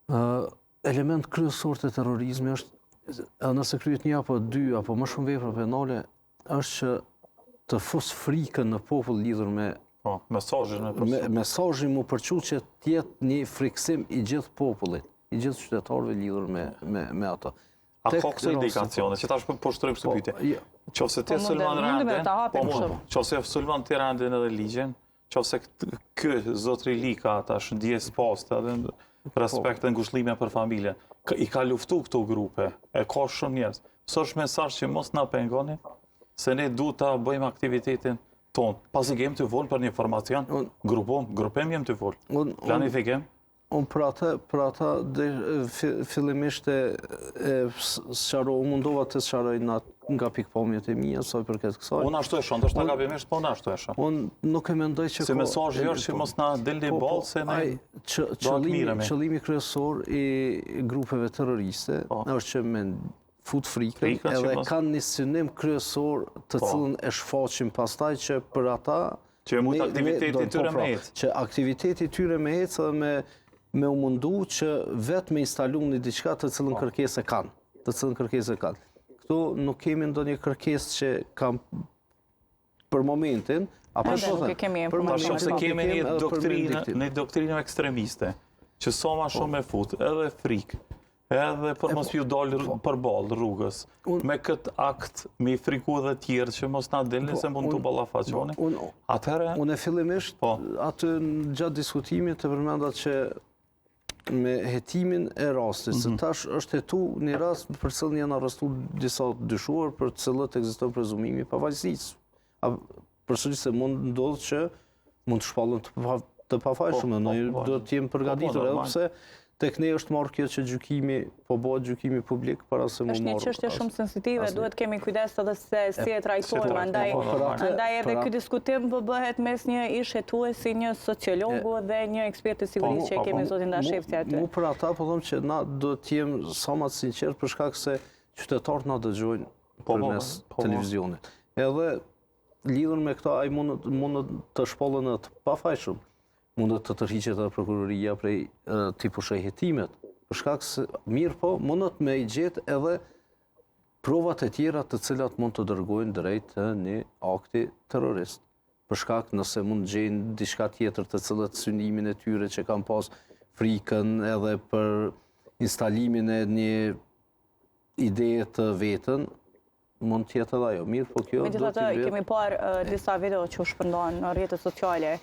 Element kryesor të terrorizmi është, nëse kryet një apo dy apo më shumë vepra penale, është që të fus frikën në popull lidhur me mesazhin mu përçu që t'jetë një friksim i gjithë popullit, i gjithë qytetarëve lidhur me ato. A ka këso indikacione, që tash po shtrojmë së pyetje. Qofse ti sulmon randin, qofse sulmon ti randin edhe ligjen, qofse ky zotri Lika tash ndjes posta dhe respekt dhe ngushëllime për familjen, i ka luftu këto grupe, e ka shumë njerëz. S'është mesazh që mos na pengoni, se ne duhet ta bëjmë aktivitetin ton. Pasi jem të vol për një formacion, grupem jem të vol. Planifikim. Unë për ata fillimisht mundova të sqaroj nga pikpamjet e mia sa për këtë kësaj. Unë ashtu e shoh, ndoshta gabimisht, po unë ashtu e shoh. Unë nuk e mendoj që se mesazhi është që mos na delni ballë se ne qëllimi kryesor i grupeve terroriste është që me fut frikën edhe kanë një synim kryesor të cilën e shfaqin pastaj që për ata që mund aktiviteti tyre me ecë. Që aktiviteti tyre me ecë dhe me u mundu që vetë me instalu një diçka të cilën kërkesë kanë. Këtu nuk kemi ndonjë kërkesë që kam për momentin, apo për momentin se kemi një doktrinë ekstremiste, që sa ma shumë e fut, edhe frikë, edhe për mos ju dalë për balë rrugës, me këtë akt me friku dhe tjerë që mos na delni se mund të ballafaqoni. Unë e fillimisht aty gjatë diskutimit të përmendat që me hetimin e rastit, se tash është hetu një rast për cilën janë arrestu disa dyshuar për të cilët ekziston prezumimi i pavarësisë. Përsërisht se mund ndodhë që mund të shpallën të pafajshëm, ne do të jemi përgatitur edhe pse tek ne është marrë kjo që gjykimi, po bëhet gjykimi publik para se më marrë. Është një çështje shumë sensitive, duhet kemi kujdes edhe se si e trajtojmë, andaj edhe ky diskutim po bëhet mes një ish hetuesi, një sociologu dhe një ekspert i sigurisë që kemi zotin Dashefci aty. Mu për ata po them që na do të jemi sa më të sinqert për shkak se qytetarët na dëgjojnë përmes televizionit. Edhe lidhur me këta ai mund të shpallën të pafajshëm. Mundet të tërhiqet edhe prokuroria prej tipush e hetimet. Për shkak se mirë po, mundet me i gjetë edhe provat e tjera të cilat mund të dërgojnë drejt një akti terrorist. Për shkak nëse mund gjejnë diçka tjetër të cilat synimin e tyre që kanë pas frikën edhe për instalimin e një ideje të vetën, mund tjetë edhe ajo. Mirë po kjo... Megjithatë, kemi parë disa video që u shpërndohen në rrjetet sociale,